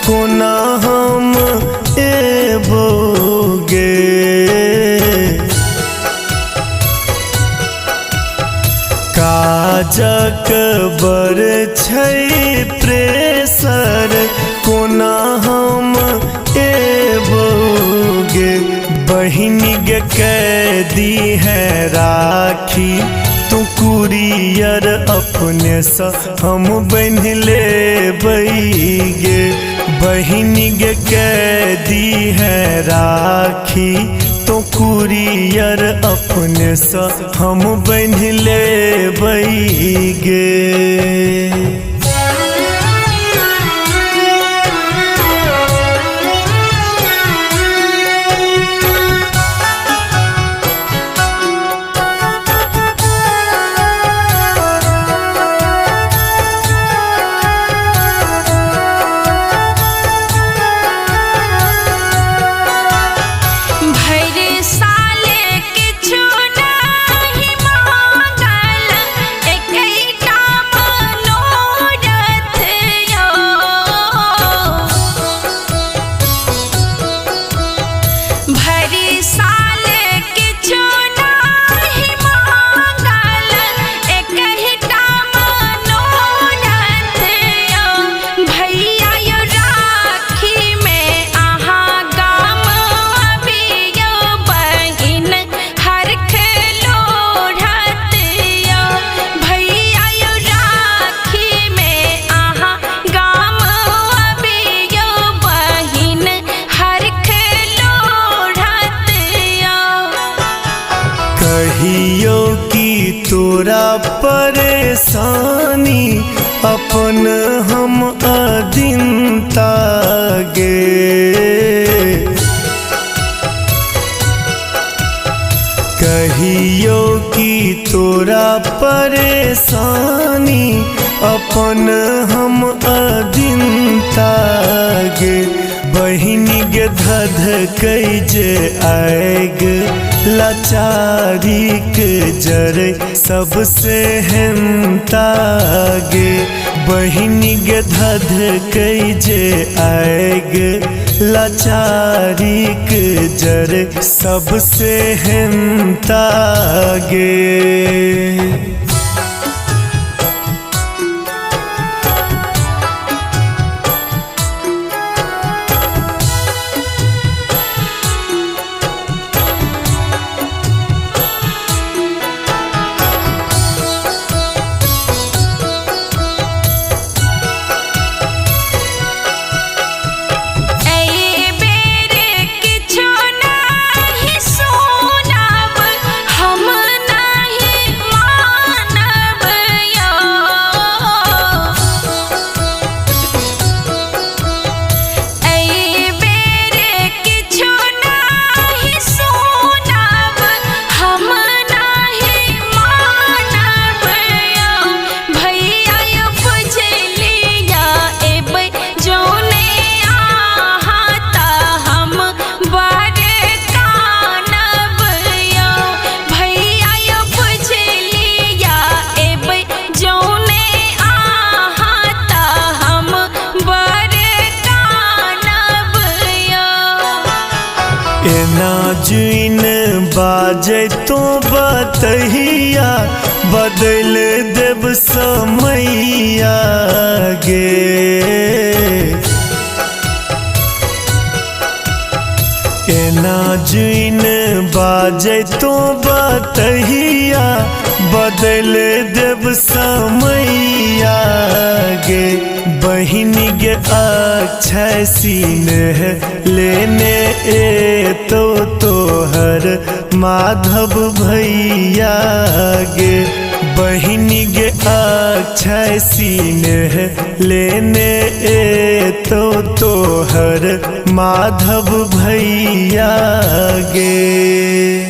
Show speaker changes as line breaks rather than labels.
कोना हम एबोगे। काजक बर छै प्रेसर कोना हम एबोगे। बहिन गे कैदी है राखी तू कुरियर अपने सा हम बन्ह लेबैगे। बहिन गे कैदी है राखी तो कुरियर अपने सा हम बन्ह लेबैगे। कहियो कि तोरा परेशानी अपन हम अदिनता गे। कहियो कि तोरा परेशानी अपन हम अदिनता गे। बहिन गे धधकै जे आएग लाचारी के जरे सबसे हेमता गे। बहिन गे धधकै जे आएग लाचारी के जरे सबसे हेमता गे। एना जुइन बाजे तो बतहिया बदल देव समैया गे। एना जुइन बाजे तो बतहिया बदल देव समैया गे। बहिन गे अक्षय सीन लेने ए तो तोहर माधव भैया गे। बहिन गे अक्षय सीन लेने ए तो तोहर माधव भैया गे।